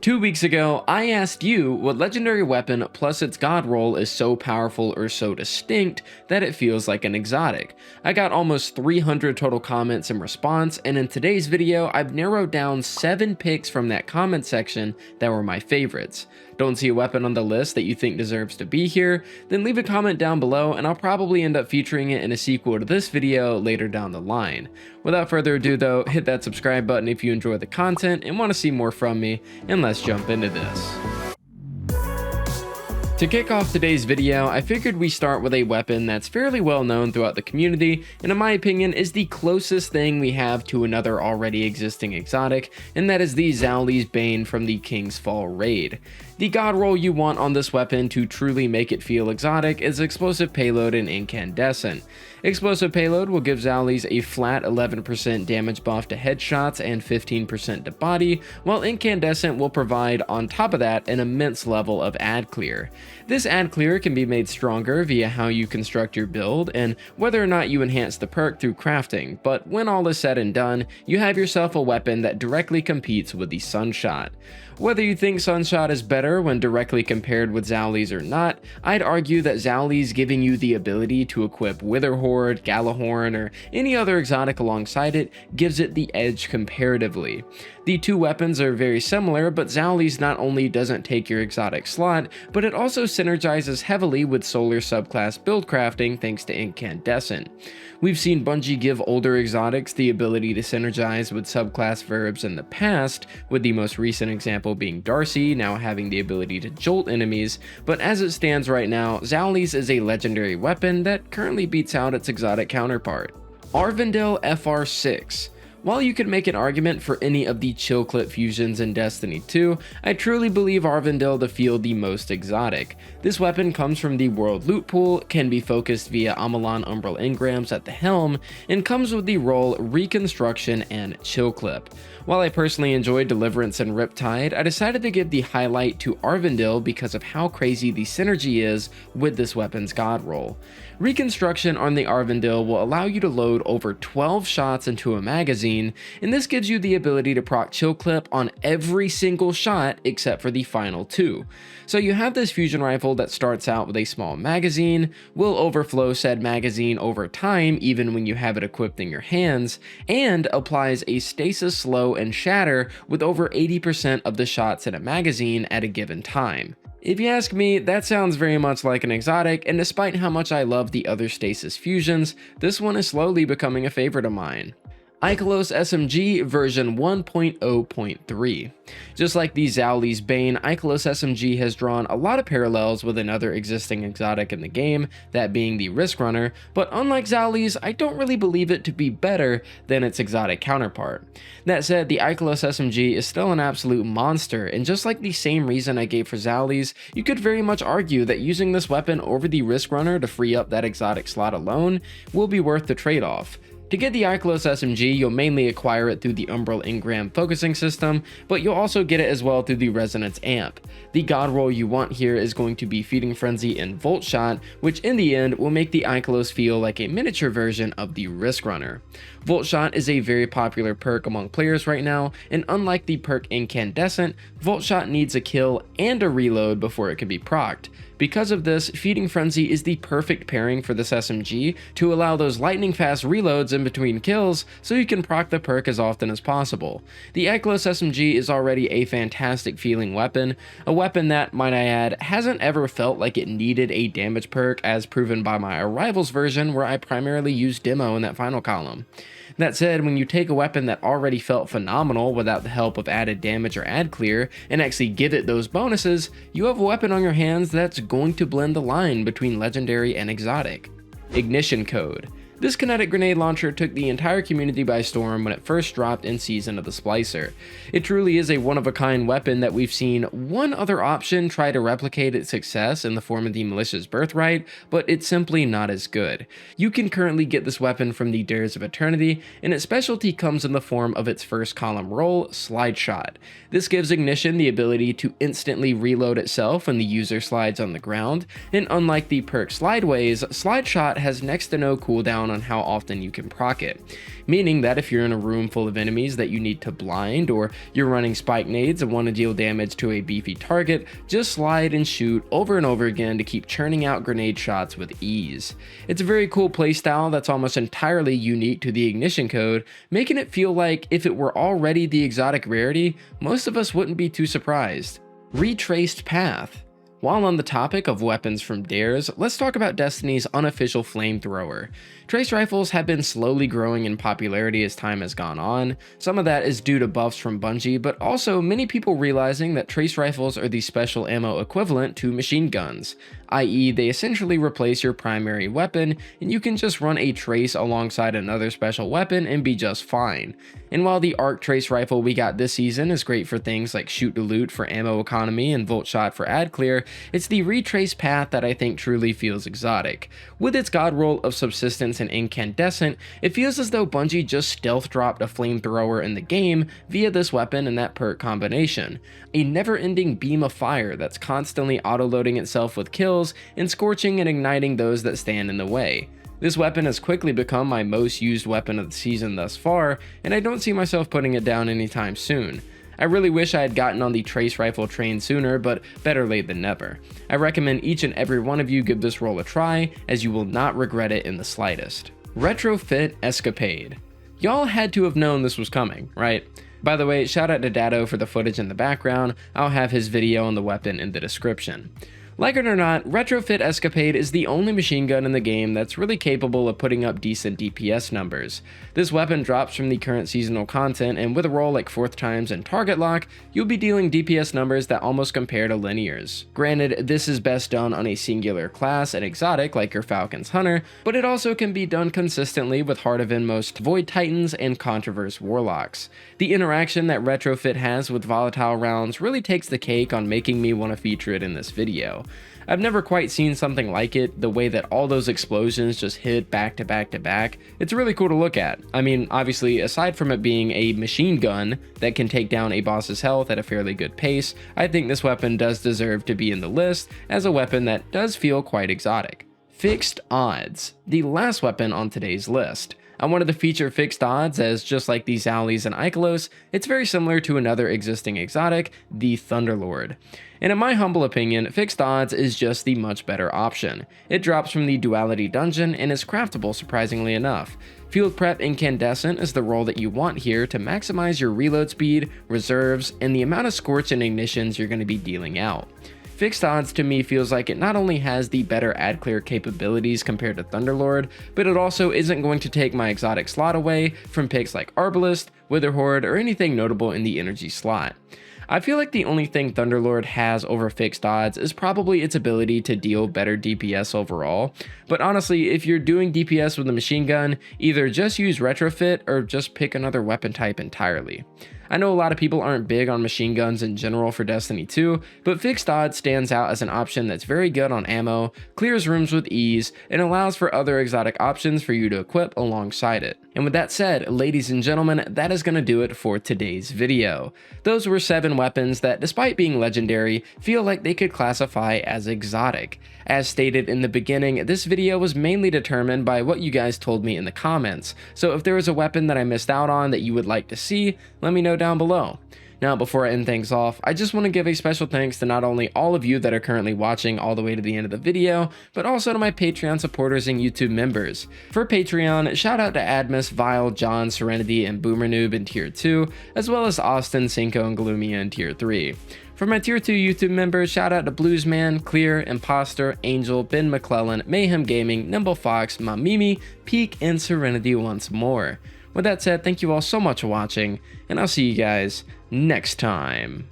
2 weeks ago, I asked you what legendary weapon plus its god roll is so powerful or so distinct that it feels like an exotic. I got almost 300 total comments in response, and in today's video, I've narrowed down 7 picks from that comment section that were my favorites. Don't see a weapon on the list that you think deserves to be here? Then leave a comment down below and I'll probably end up featuring it in a sequel to this video later down the line. Without further ado though, hit that subscribe button if you enjoy the content and want to see more from me, and let's jump into this. To kick off today's video, I figured we start with a weapon that's fairly well known throughout the community, and in my opinion is the closest thing we have to another already existing exotic, and that is the ZAOULI'S BANE from the King's Fall raid. The god roll you want on this weapon to truly make it feel exotic is explosive payload and incandescent. Explosive payload will give ZAOULI'S a flat 11% damage buff to headshots and 15% to body, while incandescent will provide on top of that an immense level of ad clear. This ad clear can be made stronger via how you construct your build and whether or not you enhance the perk through crafting, but when all is said and done, you have yourself a weapon that directly competes with the Sunshot. Whether you think Sunshot is better when directly compared with ZAOULI'S or not, I'd argue that ZAOULI'S giving you the ability to equip Witherhoard, Gjallarhorn, or any other exotic alongside it gives it the edge comparatively. The two weapons are very similar, but ZAOULI'S not only doesn't take your exotic slot, but it also synergizes heavily with solar subclass build crafting thanks to incandescent. We've seen Bungie give older exotics the ability to synergize with subclass verbs in the past, with the most recent example being 𝗏𝗏 now having the ability to jolt enemies, but as it stands right now, ZAOULI'S is a legendary weapon that currently beats out its exotic counterpart. AURVANDIL FR6. While you could make an argument for any of the 𝗁𝗵𝗆 fusions in Destiny 2, I truly believe AURVANDIL to feel the most exotic. This weapon comes from the world loot pool, can be focused via Amalon Umbral engrams at the helm, and comes with the role Reconstruction and 𝗁𝗵𝗆. While I personally enjoyed Deliverance and Riptide, I decided to give the highlight to AURVANDIL because of how crazy the synergy is with this weapon's god roll. Reconstruction on the AURVANDIL will allow you to load over 12 shots into a magazine, and this gives you the ability to proc 𝗁𝗵𝗆 on every single shot except for the final 2. So you have this fusion rifle that starts out with a small magazine, will overflow said magazine over time even when you have it equipped in your hands, and applies a stasis slow and shatter with over 80% of the shots in a magazine at a given time. If you ask me, that sounds very much like an exotic, and despite how much I love the other stasis fusions, this one is slowly becoming a favorite of mine. IKELOS SMG version 1.0.3. Just like the ZAOULI'S BANE, IKELOS SMG has drawn a lot of parallels with another existing exotic in the game, that being the Risk Runner, but unlike ZAOULI'S, I don't really believe it to be better than its exotic counterpart. That said, the IKELOS SMG is still an absolute monster, and just like the same reason I gave for ZAOULI'S, you could very much argue that using this weapon over the Risk Runner to free up that exotic slot alone will be worth the trade-off. To get the IKELOS SMG, you'll mainly acquire it through the Umbral engram focusing system, but you'll also get it as well through the Resonance amp. The god roll you want here is going to be Feeding Frenzy and Volt Shot, which in the end will make the IKELOS feel like a miniature version of the Risk Runner. Volt Shot is a very popular perk among players right now, and unlike the perk Incandescent, Volt Shot needs a kill and a reload before it can be procced. Because of this, Feeding Frenzy is the perfect pairing for this SMG to allow those lightning fast reloads in between kills so you can proc the perk as often as possible. The IKELOS SMG is already a fantastic feeling weapon, a weapon that, might I add, hasn't ever felt like it needed a damage perk as proven by my Arrivals version where I primarily used demo in that final column. That said, when you take a weapon that already felt phenomenal without the help of added damage or ad clear, and actually give it those bonuses, you have a weapon on your hands that's going to blend the line between legendary and exotic. Ignition Code. This kinetic grenade launcher took the entire community by storm when it first dropped in Season of the Splicer. It truly is a one-of-a-kind weapon that we've seen one other option try to replicate its success in the form of the Militia's Birthright, but it's simply not as good. You can currently get this weapon from the Dares of Eternity, and its specialty comes in the form of its first column roll, Slide Shot. This gives Ignition the ability to instantly reload itself when the user slides on the ground, and unlike the perk Slideways, Slide Shot has next to no cooldown down on how often you can proc it. Meaning that if you're in a room full of enemies that you need to blind, or you're running spike nades and want to deal damage to a beefy target, just slide and shoot over and over again to keep churning out grenade shots with ease. It's a very cool playstyle that's almost entirely unique to the ignition code, making it feel like if it were already the exotic rarity, most of us wouldn't be too surprised. Retraced path. While on the topic of weapons from dares, let's talk about Destiny's unofficial flamethrower. Trace rifles have been slowly growing in popularity as time has gone on. Some of that is due to buffs from Bungie, but also many people realizing that trace rifles are the special ammo equivalent to machine guns, i.e. they essentially replace your primary weapon, and you can just run a trace alongside another special weapon and be just fine. And while the ARC trace rifle we got this season is great for things like shoot to loot for ammo economy and volt shot for ad clear, it's the retraced path that I think truly feels exotic. With its god roll of subsistence and incandescent, it feels as though Bungie just stealth dropped a flamethrower in the game via this weapon and that perk combination. A never-ending beam of fire that's constantly auto-loading itself with kills and scorching and igniting those that stand in the way. This weapon has quickly become my most used weapon of the season thus far, and I don't see myself putting it down anytime soon. I really wish I had gotten on the trace rifle train sooner, but better late than never. I recommend each and every one of you give this role a try, as you will not regret it in the slightest. Retrofit Escapade. Y'all had to have known this was coming, right? By the way, shout out to Datto for the footage in the background. I'll have his video on the weapon in the description. Like it or not, Retrofit Escapade is the only machine gun in the game that's really capable of putting up decent DPS numbers. This weapon drops from the current seasonal content, and with a role like Fourth Times and Target Lock, you'll be dealing DPS numbers that almost compare to linears. Granted, this is best done on a singular class and exotic like your Falcon's Hunter, but it also can be done consistently with Heart of Inmost Void Titans and Controverse Warlocks. The interaction that Retrofit has with volatile rounds really takes the cake on making me want to feature it in this video. I've never quite seen something like it, the way that all those explosions just hit back to back to back. It's really cool to look at. I mean, obviously, aside from it being a machine gun that can take down a boss's health at a fairly good pace, I think this weapon does deserve to be in the list as a weapon that does feel quite exotic. Fixed Odds, the last weapon on today's list. I wanted to feature Fixed Odds as, just like the ZAOULI'S and IKELOS, it's very similar to another existing exotic, the Thunderlord. And in my humble opinion, Fixed Odds is just the much better option. It drops from the Duality Dungeon and is craftable surprisingly enough. Field Prep Incandescent is the role that you want here to maximize your reload speed, reserves, and the amount of Scorch and Ignitions you're going to be dealing out. Fixed Odds to me feels like it not only has the better ad clear capabilities compared to Thunderlord, but it also isn't going to take my exotic slot away from picks like Arbalest, Witherhoard, or anything notable in the energy slot. I feel like the only thing Thunderlord has over Fixed Odds is probably its ability to deal better DPS overall, but honestly, if you're doing DPS with a machine gun, either just use Retrofit or just pick another weapon type entirely. I know a lot of people aren't big on machine guns in general for Destiny 2, but Fixed Odds stands out as an option that's very good on ammo, clears rooms with ease, and allows for other exotic options for you to equip alongside it. And with that said, ladies and gentlemen, that is going to do it for today's video. Those were 7 weapons that, despite being legendary, feel like they could classify as exotic. As stated in the beginning, this video was mainly determined by what you guys told me in the comments, so if there was a weapon that I missed out on that you would like to see, let me know down below. Now, before I end things off, I just want to give a special thanks to not only all of you that are currently watching all the way to the end of the video, but also to my Patreon supporters and YouTube members. For Patreon, shout out to Admus, Vile, John, Serenity, and BoomerNoob in Tier 2, as well as Austin, Cinco, and Glumia in Tier 3. For my Tier 2 YouTube members, shout out to Bluesman, Clear, Imposter, Angel, Ben McClellan, Mayhem Gaming, Nimble Fox, Mamimi, Peak, and Serenity once more. With that said, thank you all so much for watching, and I'll see you guys next time.